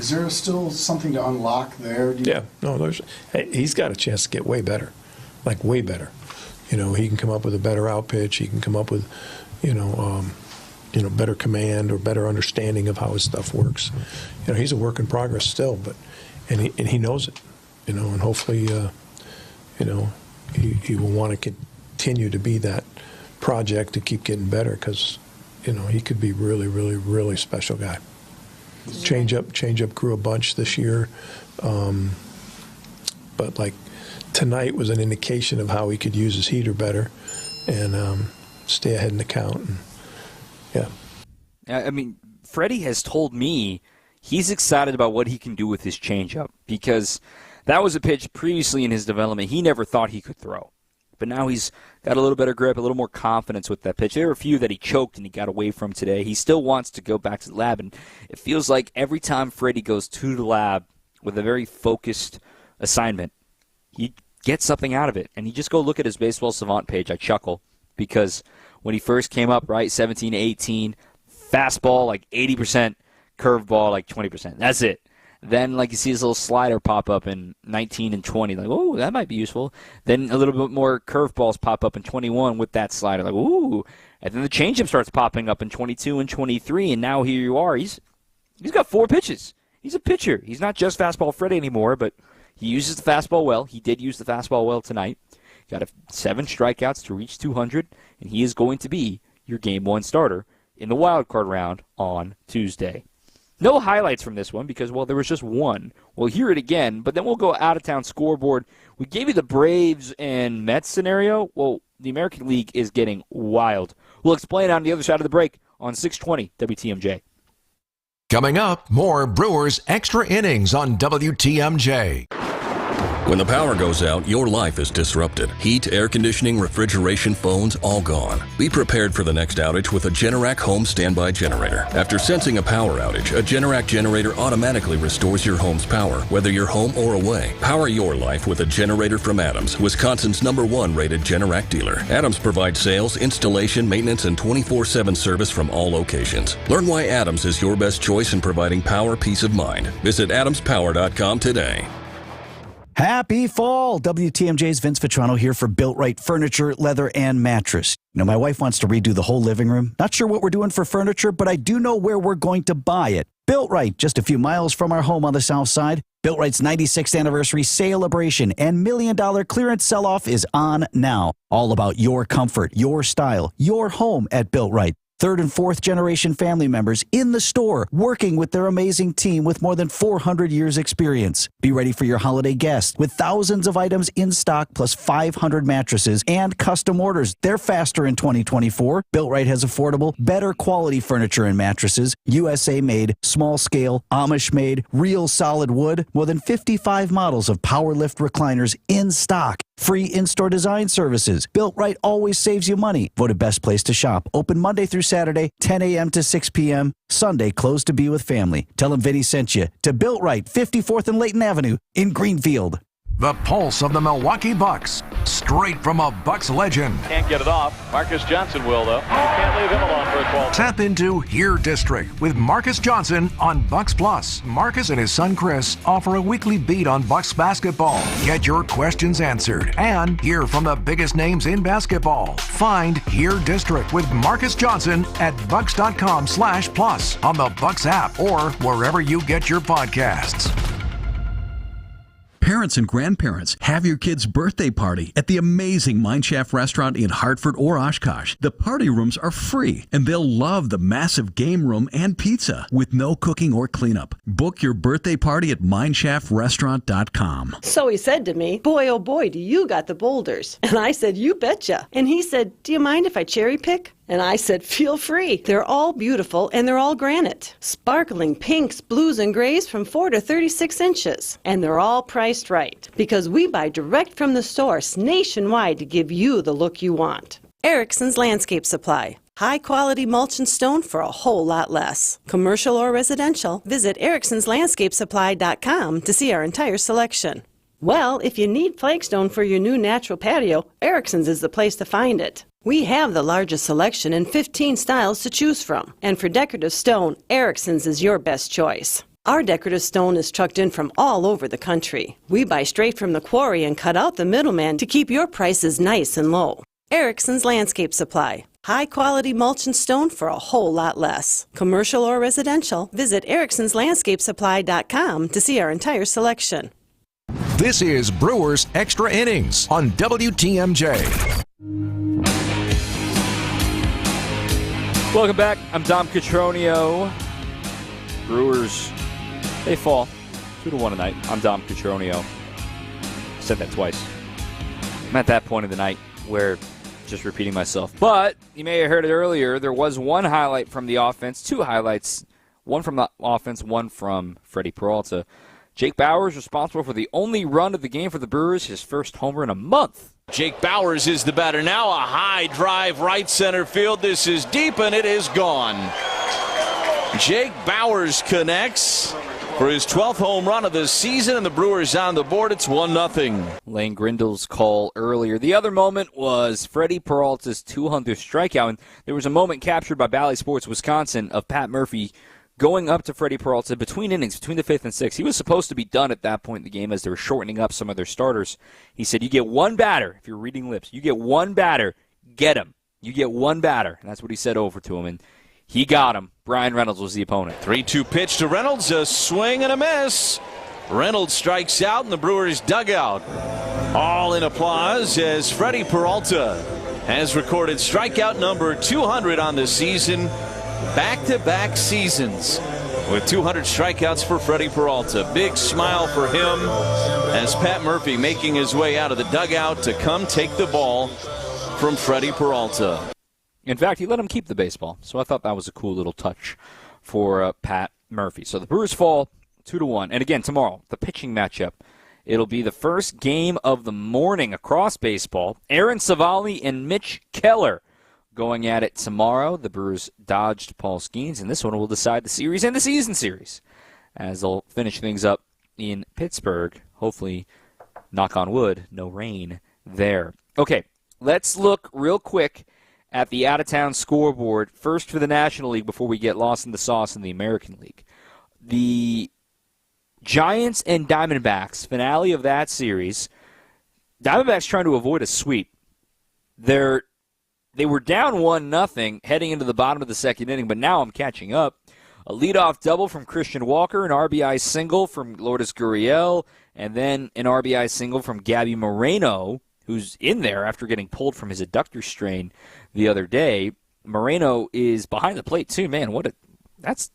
Is there still something to unlock there? He's got a chance to get way better, like way better. He can come up with a better out pitch. He can come up with, better command or better understanding of how his stuff works. He's a work in progress still, and he knows it. And hopefully, he will want to continue to be that project to keep getting better because, he could be really, really, really special guy. Change up grew a bunch this year, but tonight was an indication of how he could use his heater better and stay ahead in the count. And, yeah. I mean, Freddie has told me, he's excited about what he can do with his changeup because that was a pitch previously in his development he never thought he could throw. But now he's got a little better grip, a little more confidence with that pitch. There were a few that he choked and he got away from today. He still wants to go back to the lab, and it feels like every time Freddie goes to the lab with a very focused assignment, he gets something out of it. And you just go look at his Baseball Savant page. I chuckle because when he first came up, right, 17 to 18, fastball like 80%, curveball like 20%. That's it. Then, like, you see his little slider pop up in 19 and 20. Like, oh, that might be useful. Then a little bit more curveballs pop up in 21 with that slider. Like, ooh. And then the changeup starts popping up in 22 and 23, and now here you are. He's got 4 pitches. He's a pitcher. He's not just fastball Freddy anymore, but he uses the fastball well. He did use the fastball well tonight. Got 7 strikeouts to reach 200, and he is going to be your Game 1 starter in the wild card round on Tuesday. No highlights from this one because, well, there was just one. We'll hear it again, but then we'll go out-of-town scoreboard. We gave you the Braves and Mets scenario. Well, the American League is getting wild. We'll explain on the other side of the break on 620 WTMJ. Coming up, more Brewers Extra Innings on WTMJ. When the power goes out, your life is disrupted. Heat, air conditioning, refrigeration, phones, all gone. Be prepared for the next outage with a Generac home standby generator. After sensing a power outage, a Generac generator automatically restores your home's power, whether you're home or away. Power your life with a generator from Adams, Wisconsin's #1 rated Generac dealer. Adams provides sales, installation, maintenance, and 24/7 service from all locations. Learn why Adams is your best choice in providing power peace of mind. Visit adamspower.com today. Happy fall! WTMJ's Vince Vitrano here for Built Right Furniture, Leather, and Mattress. You know, my wife wants to redo the whole living room. Not sure what we're doing for furniture, but I do know where we're going to buy it. Built Right, just a few miles from our home on the south side. Built Right's 96th anniversary celebration and $1 million clearance sell-off is on now. All about your comfort, your style, your home at Built Right. 3rd and 4th generation family members in the store working with their amazing team with more than 400 years experience. Be ready for your holiday guests with thousands of items in stock plus 500 mattresses and custom orders. They're faster in 2024. Built Right has affordable, better quality furniture and mattresses, USA made, small scale, Amish made, real solid wood, more than 55 models of power lift recliners in stock. Free in-store design services. Built Right always saves you money. Voted best place to shop. Open Monday through Saturday, 10 a.m. to 6 p.m. Sunday, closed to be with family. Tell them Vinny sent you to Built Right, 54th and Layton Avenue in Greenfield. The pulse of the Milwaukee Bucks, straight from a Bucks legend. Can't get it off. Marcus Johnson will, though. Can't leave him alone for a 12. Tap into Here District with Marcus Johnson on Bucks Plus. Marcus and his son Chris offer a weekly beat on Bucks basketball. Get your questions answered and hear from the biggest names in basketball. Find Here District with Marcus Johnson at bucks.com/plus on the Bucks app or wherever you get your podcasts. Parents and grandparents, have your kid's birthday party at the amazing Mineshaft restaurant in Hartford or Oshkosh. The party rooms are free, and they'll love the massive game room and pizza with no cooking or cleanup. Book your birthday party at mineshaft.restaurant.com. So he said to me, boy, oh boy, do you got the boulders. And I said, you betcha. And he said, do you mind if I cherry pick? And I said, feel free. They're all beautiful, and they're all granite. Sparkling pinks, blues, and grays from 4 to 36 inches. And they're all priced right, because we buy direct from the source nationwide to give you the look you want. Erickson's Landscape Supply. High-quality mulch and stone for a whole lot less. Commercial or residential, visit ericksonslandscapesupply.com to see our entire selection. Well, if you need flagstone for your new natural patio, Erickson's is the place to find it. We have the largest selection and 15 styles to choose from. And for decorative stone, Erickson's is your best choice. Our decorative stone is trucked in from all over the country. We buy straight from the quarry and cut out the middleman to keep your prices nice and low. Erickson's Landscape Supply. High-quality mulch and stone for a whole lot less. Commercial or residential, visit ericksonslandscapesupply.com to see our entire selection. This is Brewers Extra Innings on WTMJ. Welcome back. I'm Dom Catronio. Brewers, they fall 2-1 tonight. I'm Dom Catronio. Said that twice. I'm at that point of the night where just repeating myself. But you may have heard it earlier. There was one highlight from the offense, 2 highlights. one from the offense, one from Freddie Peralta. Jake Bauers responsible for the only run of the game for the Brewers, his first homer in a month. Jake Bauers is the batter now. A high drive right center field. This is deep, and it is gone. Jake Bauers connects for his 12th home run of the season, and the Brewers on the board. It's 1-0. Lane Grindle's call earlier. The other moment was Freddie Peralta's 200th strikeout, and there was a moment captured by Bally Sports Wisconsin of Pat Murphy going up to Freddie Peralta between innings, between the 5th and 6th. He was supposed to be done at that point in the game as they were shortening up some of their starters. He said, you get one batter, if you're reading lips, you get one batter, get him. You get one batter. And that's what he said over to him, and he got him. Brian Reynolds was the opponent. 3-2 pitch to Reynolds, a swing and a miss. Reynolds strikes out in the Brewers dugout. All in applause as Freddie Peralta has recorded strikeout number 200 on the season. Back-to-back seasons with 200 strikeouts for Freddie Peralta. Big smile for him as Pat Murphy making his way out of the dugout to come take the ball from Freddie Peralta. In fact, he let him keep the baseball, so I thought that was a cool little touch for Pat Murphy. So the Brewers fall 2-1. And again, tomorrow, the pitching matchup. It'll be the first game of the morning across baseball. Aaron Savali and Mitch Keller going at it tomorrow. The Brewers dodged Paul Skeens, and this one will decide the series and the season series as they'll finish things up in Pittsburgh. Hopefully, knock on wood, no rain there. Okay, let's look real quick at the out-of-town scoreboard, first for the National League before we get lost in the sauce in the American League. The Giants and Diamondbacks, finale of that series. Diamondbacks trying to avoid a sweep. They were down 1-0 heading into the bottom of the second inning, but now I'm catching up. A leadoff double from Christian Walker, an RBI single from Lourdes Gurriel, and then an RBI single from Gabby Moreno, who's in there after getting pulled from his adductor strain the other day. Moreno is behind the plate, too. Man, that's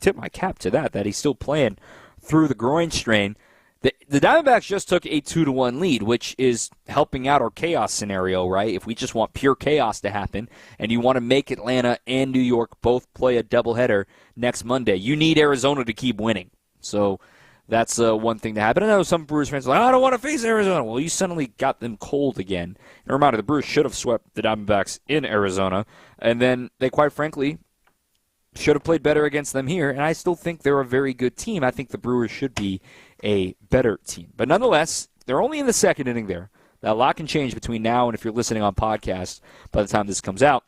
tip my cap to that he's still playing through the groin strain. The Diamondbacks just took a 2-1 lead, which is helping out our chaos scenario, right? If we just want pure chaos to happen and you want to make Atlanta and New York both play a doubleheader next Monday, you need Arizona to keep winning. So that's one thing to happen. I know some Brewers fans are like, I don't want to face Arizona. Well, you suddenly got them cold again. And a reminder, the Brewers should have swept the Diamondbacks in Arizona. And then they, quite frankly, should have played better against them here. And I still think they're a very good team. I think the Brewers should be a better team. But nonetheless, they're only in the second inning there. Now, a lot can change between now and if you're listening on podcast by the time this comes out.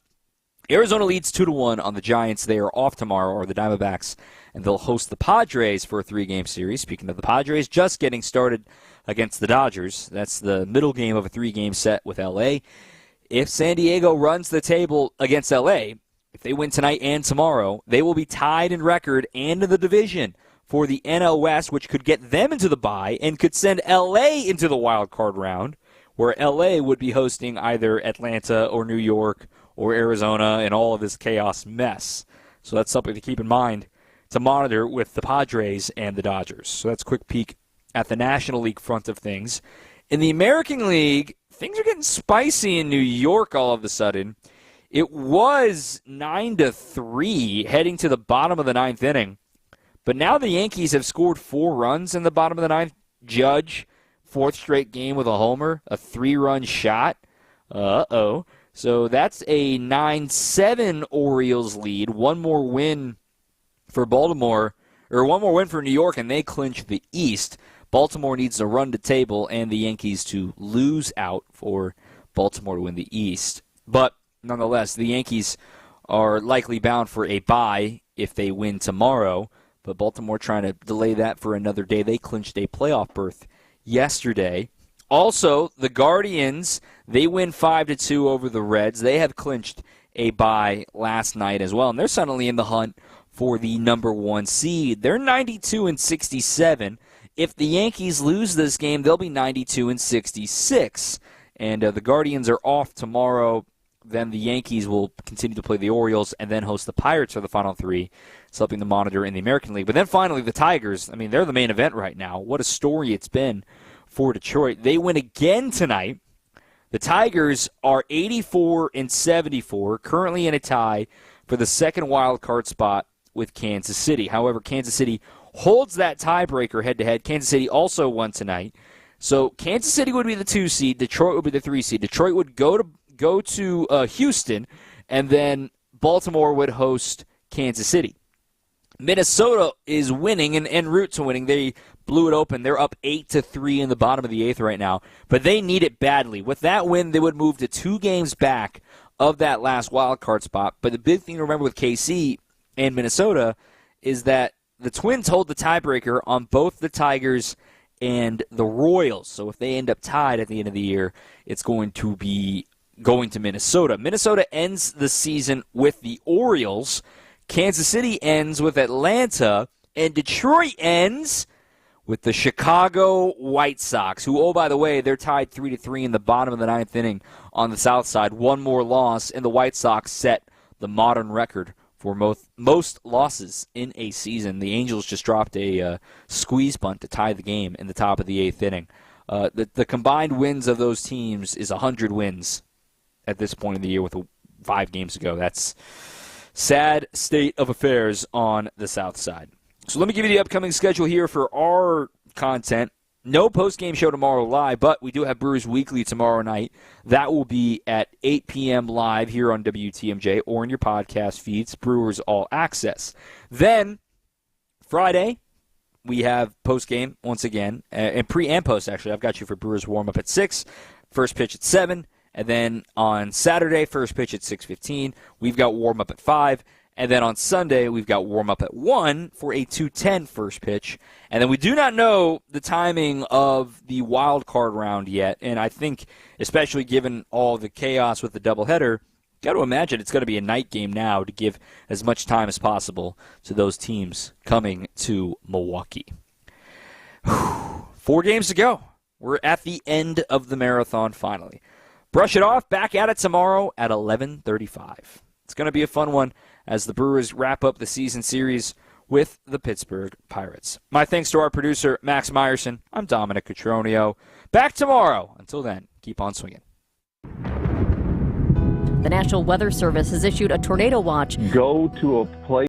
Arizona leads 2-1 on the Giants. They are off tomorrow, or the Diamondbacks, and they'll host the Padres for a 3-game series. Speaking of the Padres, just getting started against the Dodgers. That's the middle game of a 3-game set with L.A. If San Diego runs the table against L.A., if they win tonight and tomorrow, they will be tied in record and in the division for the NL West, which could get them into the bye and could send L.A. into the wild card round, where L.A. would be hosting either Atlanta or New York or Arizona and all of this chaos mess. So that's something to keep in mind to monitor with the Padres and the Dodgers. So that's a quick peek at the National League front of things. In the American League, things are getting spicy in New York all of a sudden. It was 9-3 heading to the bottom of the ninth inning. But now the Yankees have scored 4 runs in the bottom of the ninth. Judge, 4th straight game with a homer, a 3-run shot. Uh-oh. So that's a 9-7 Orioles lead. One more win for Baltimore, or one more win for New York, and they clinch the East. Baltimore needs to run the table and the Yankees to lose out for Baltimore to win the East. But nonetheless, the Yankees are likely bound for a bye if they win tomorrow. But Baltimore trying to delay that for another day. They clinched a playoff berth yesterday. Also, the Guardians, they win 5-2 over the Reds. They have clinched a bye last night as well, and they're suddenly in the hunt for the number 1 seed. They're 92-67. If the Yankees lose this game, they'll be 92-66. And the Guardians are off tomorrow. Then the Yankees will continue to play the Orioles and then host the Pirates for the final 3, something to monitor in the American League. But then finally, the Tigers, I mean, they're the main event right now. What a story it's been for Detroit. They win again tonight. The Tigers are 84-74, currently in a tie for the second wild card spot with Kansas City. However, Kansas City holds that tiebreaker head-to-head. Kansas City also won tonight. So Kansas City would be the 2 seed. Detroit would be the 3 seed. Detroit would go to Houston, and then Baltimore would host Kansas City. Minnesota is winning and en route to winning. They blew it open. They're up 8-3 in the bottom of the 8th right now, but they need it badly. With that win, they would move to 2 games back of that last wild card spot. But the big thing to remember with KC and Minnesota is that the Twins hold the tiebreaker on both the Tigers and the Royals. So if they end up tied at the end of the year, it's going to be going to Minnesota. Minnesota ends the season with the Orioles. Kansas City ends with Atlanta. And Detroit ends with the Chicago White Sox, who, oh, by the way, they're tied 3-3 in the bottom of the 9th inning on the south side. One more loss, and the White Sox set the modern record for most losses in a season. The Angels just dropped a squeeze bunt to tie the game in the top of the 8th inning. The combined wins of those teams is 100 wins at this point in the year with 5 games to go. That's sad state of affairs on the south side. So let me give you the upcoming schedule here for our content. No post-game show tomorrow live, but we do have Brewers Weekly tomorrow night. That will be at 8 p.m. live here on WTMJ or in your podcast feeds, Brewers All Access. Then, Friday, we have post-game once again, and pre and post, actually. I've got you for Brewers warm-up at 6, first pitch at 7, and then on Saturday, first pitch at 6:15. We've got warm-up at 5. And then on Sunday, we've got warm-up at 1 for a 2:10 first pitch. And then we do not know the timing of the wild card round yet. And I think, especially given all the chaos with the doubleheader, got to imagine it's going to be a night game now to give as much time as possible to those teams coming to Milwaukee. 4 games to go. We're at the end of the marathon finally. Brush it off. Back at it tomorrow at 11:35. It's going to be a fun one as the Brewers wrap up the season series with the Pittsburgh Pirates. My thanks to our producer, Max Meyerson. I'm Dominic Cotroneo. Back tomorrow. Until then, keep on swinging. The National Weather Service has issued a tornado watch. Go to a place